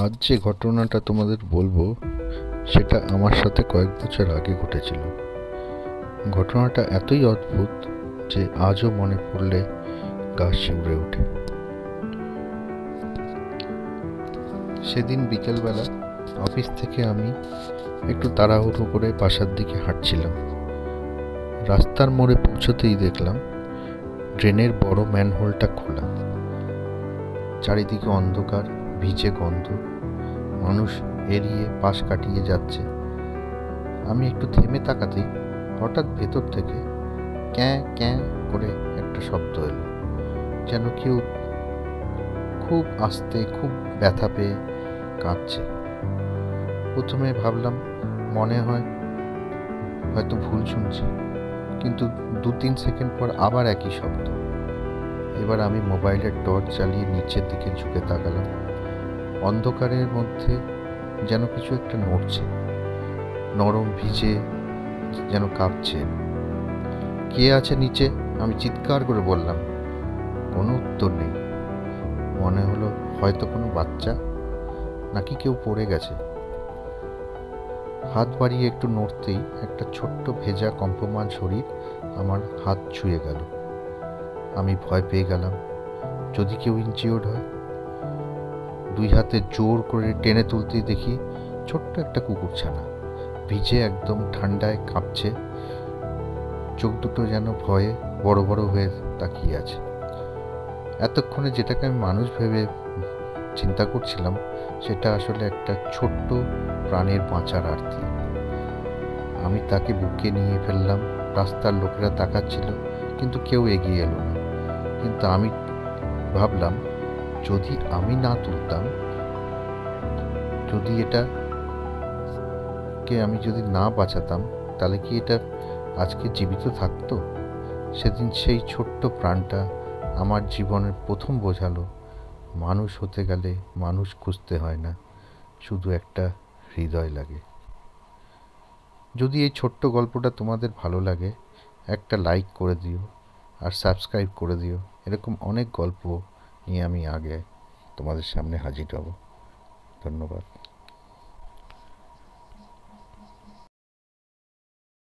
আজ যে ঘটনাটা তোমাদের বলবো সেটা আমার সাথে কয়েক বছর আগে ঘটেছিল। ঘটনাটা এতই অদ্ভুত যে আজও মনে পড়লে গা শিউরে ওঠে। সেদিন বিকেলবেলা অফিস থেকে আমি একটু তাড়াহুড়ো করে বাসার দিকে হাঁটছিলাম। রাস্তার মোড়ে পৌঁছতেই দেখলাম ড্রেনের বড় ম্যানহোলটা খোলা। চারিদিকে অন্ধকার, ভিজে গন্ধ, মানুষ এড়িয়ে পাশ কাটিয়ে যাচ্ছে। আমি একটু থেমে তাকাতেই হঠাৎ ভেতর থেকে ক্যাঁ ক্যাঁ করে একটা শব্দ এলো, যেন কেউ খুব আস্তে, খুব ব্যথা পেয়ে কাঁদছে। প্রথমে ভাবলাম মনে হয় হয়তো ভুল শুনছি, কিন্তু 2-3 সেকেন্ড পর আবার একই শব্দ। এবার আমি মোবাইলের টর্চ চালিয়ে নিচের দিকে ঝুঁকে তাকালাম। অন্ধকারের মধ্যে যেন কিছু একটা নড়ছে, নরম, ভিজে, যেন কাঁপছে। কে আছে নিচে? আমি চিৎকার করে বললাম। কোনো উত্তর নেই। মনে হলো হয়তো কোনো বাচ্চা, নাকি কেউ পড়ে গেছে। হাত বাড়িয়ে একটু নড়তেই একটা ছোট্ট ভেজা কম্পমান শরীর আমার হাত ছুঁয়ে গেল। আমি ভয় পেয়ে গেলাম, যদি কেউ ইনজিওর্ড হয়। 2 হাতে জোর করে টেনে তুলতেই দেখি ছোট্ট একটা কুকুরছানা, ভিজে, একদম ঠান্ডায় কাঁপছে। চোখ দুটো যেন ভয়ে বড় বড় হয়ে তাকিয়ে আছে। এতক্ষণে যেটাকে আমি মানুষ ভেবে চিন্তা করছিলাম, সেটা আসলে একটা ছোট্ট প্রাণের বাঁচার আর্তি। আমি তাকে বুকে নিয়ে ফেললাম। রাস্তার লোকেরা তাকাচ্ছিল, কিন্তু কেউ এগিয়ে এলো না। কিন্তু আমি ভাবলাম, যদি আমি না তুলতাম, যদি এটাকে আমি যদি না বাঁচাতাম, তাহলে কি এটা আজকে জীবিত থাকতো? সেদিন সেই ছোট্ট প্রাণটা আমার জীবনের প্রথম বোঝালো, মানুষ হতে গেলে মানুষ খুঁজতে হয় না, শুধু একটা হৃদয় লাগে। যদি এই ছোট্ট গল্পটা তোমাদের ভালো লাগে, একটা লাইক করে দিও আর সাবস্ক্রাইব করে দিও। এরকম অনেক গল্প নিয়ে আমি আগে তোমাদের সামনে হাজির হব। ধন্যবাদ।